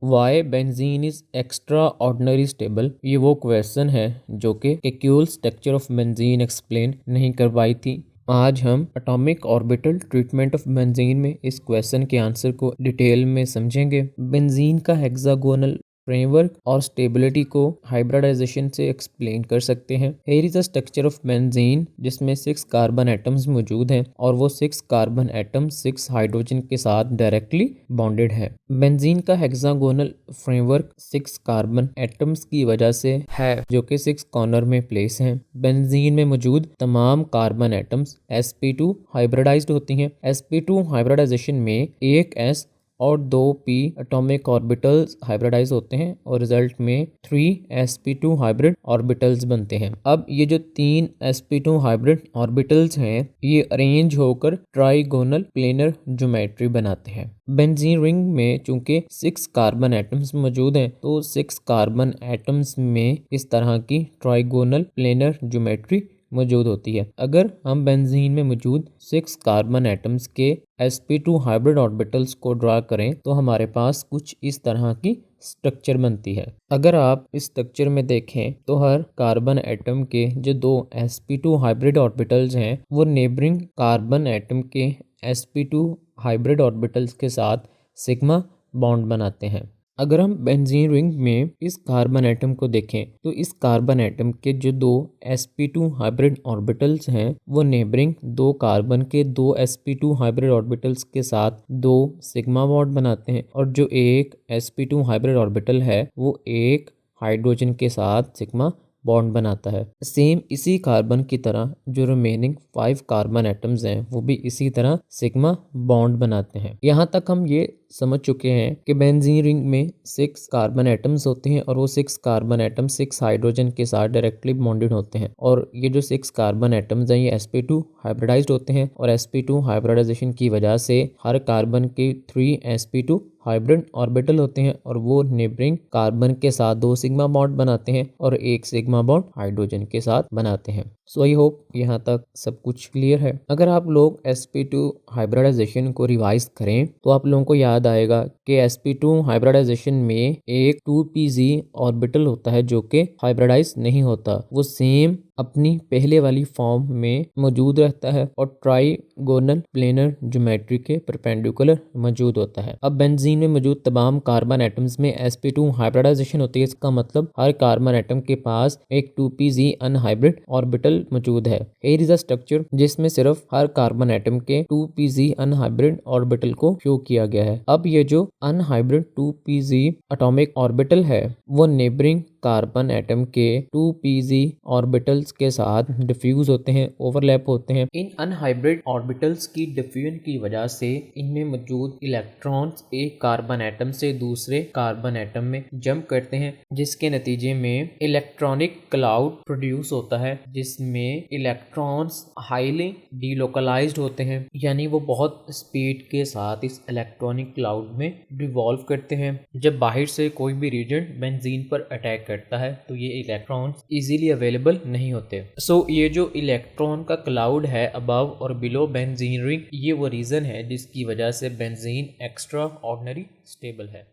Y benzene is extraordinary stable, ये वो question है जो कि Kekule structure of benzene explain नहीं कर पाई थी। आज हम atomic orbital treatment of benzene में इस क्वेश्चन के आंसर को डिटेल में समझेंगे। बेंजीन का हेक्सागोनल फ्रेमवर्क और स्टेबिलिटी को हाइब्रिडाइजेशन से एक्सप्लेन कर सकते हैं। Here is the structure of benzene, जिसमें 6 कार्बन एटम्स मौजूद हैं और वो 6 कार्बन एटम्स 6 हाइड्रोजन के साथ डायरेक्टली बॉन्डेड है। बेंजीन का हेक्सागोनल फ्रेमवर्क 6 कार्बन एटम्स की वजह से है जो कि 6 कॉर्नर में प्लेस हैं। बेंजीन में मौजूद तमाम कार्बन एटम्स sp2 हाइब्रिडाइज्ड होती हैं। sp2 हाइब्रिडाइजेशन में एक s और 2p एटॉमिक ऑर्बिटल्स हाइब्रिडाइज होते हैं और रिजल्ट में 3sp2 हाइब्रिड ऑर्बिटल्स बनते हैं। अब ये जो 3 sp2 हाइब्रिड ऑर्बिटल्स हैं ये अरेंज होकर ट्राइगोनल प्लेनर ज्योमेट्री बनाते हैं। बेंजीन रिंग में चूंकि 6 कार्बन एटम्स मौजूद हैं तो 6 कार्बन एटम्स में इस तरह की ट्राइगोनल प्लेनर ज्योमेट्री मौजूद होती है। अगर हम बेंजीन में मौजूद 6 कार्बन एटम्स के sp2 हाइब्रिड ऑर्बिटल्स को ड्रा करें तो हमारे पास कुछ इस तरह की स्ट्रक्चर बनती है। अगर आप इस स्ट्रक्चर में देखें तो हर कार्बन एटम के जो 2 sp2 हाइब्रिड ऑर्बिटल्स हैं वो नेबरिंग कार्बन एटम के sp2 हाइब्रिड ऑर्बिटल्स के साथ सिग्मा बॉन्ड बनाते हैं। अगर हम बेंजीन रिंग में इस कार्बन एटम को देखें तो इस कार्बन एटम के जो 2 sp2 हाइब्रिड ऑर्बिटल्स हैं वो नेबरिंग 2 कार्बन के 2 sp2 हाइब्रिड ऑर्बिटल्स के साथ 2 सिग्मा बॉन्ड बनाते हैं और जो एक sp2 हाइब्रिड ऑर्बिटल है वो एक हाइड्रोजन के साथ सिग्मा बॉन्ड बनाता है। सेम इसी कार्बन की तरह जो रिमेनिंग 5 कार्बन एटम्स हैं वो भी इसी तरह सिग्मा बॉन्ड बनाते हैं। यहाँ तक हम ये समझ चुके हैं कि बेंजीन रिंग में 6 कार्बन एटम्स होते हैं और वो 6 कार्बन एटम 6 हाइड्रोजन के साथ डायरेक्टली बॉन्डेड होते हैं और ये जो 6 कार्बन एटम्स हैं ये sp2 हाइब्रिडाइज्ड होते हैं और sp2 हाइब्रिडाइजेशन की वजह से हर कार्बन के 3 sp2 हाइब्रिड ऑर्बिटल होते हैं और वो नेबरिंग कार्बन के साथ 2 सिग्मा बॉन्ड बनाते हैं और एक सिग्मा बॉन्ड हाइड्रोजन के साथ बनाते हैं। सो आई होप यहाँ तक सब कुछ क्लियर है। अगर आप लोग sp2 हाइब्रिडाइजेशन को रिवाइज करें तो आप लोगों को याद आएगा कि sp2 हाइब्रिडाइजेशन में एक 2pz ऑर्बिटल होता है जो कि हाइब्रिडाइज नहीं होता, वो सेम अपनी पहले वाली फॉर्म में मौजूद रहता है और ट्राइगोनल प्लेनर ज्योमेट्री के परपेंडिकुलर मौजूद होता है। अब बेंजीन में मौजूद तमाम कार्बन एटम्स में sp2 हाइब्रिडाइजेशन होती है। इसका मतलब हर कार्बन एटम के पास एक 2pz अनहाइब्रिड ऑर्बिटल मौजूद है। हियर इज अ स्ट्रक्चर जिसमें सिर्फ हर कार्बन एटम के 2pz अनहाइब्रिड ऑर्बिटल को शो किया गया है। अब ये जो अनहाइब्रिड 2pz एटॉमिक ऑर्बिटल है वो नेबरिंग कार्बन एटम के 2pz ऑर्बिटल्स के साथ डिफ्यूज होते हैं, ओवरलैप होते हैं। इन अनहाइब्रिड ऑर्बिटल्स की डिफ्यूजन की वजह से इनमें मौजूद इलेक्ट्रॉन्स एक कार्बन एटम से दूसरे कार्बन एटम में जंप करते हैं जिसके नतीजे में इलेक्ट्रॉनिक क्लाउड प्रोड्यूस होता है जिसमें इलेक्ट्रॉन्स हाईली डीलोकलाइज्ड होते हैं, यानी वो बहुत स्पीड के साथ इस इलेक्ट्रॉनिक क्लाउड में रिवॉल्व करते हैं। जब बाहर से कोई भी रीजन बेंजीन पर अटैक करता है तो ये इलेक्ट्रॉन्स इजीली अवेलेबल नहीं होते। सो ये जो इलेक्ट्रॉन का क्लाउड है अबव और बिलो बेंजीन रिंग, ये वो रीजन है जिसकी वजह से बेंजीन एक्स्ट्रा ऑर्डिनरी स्टेबल है।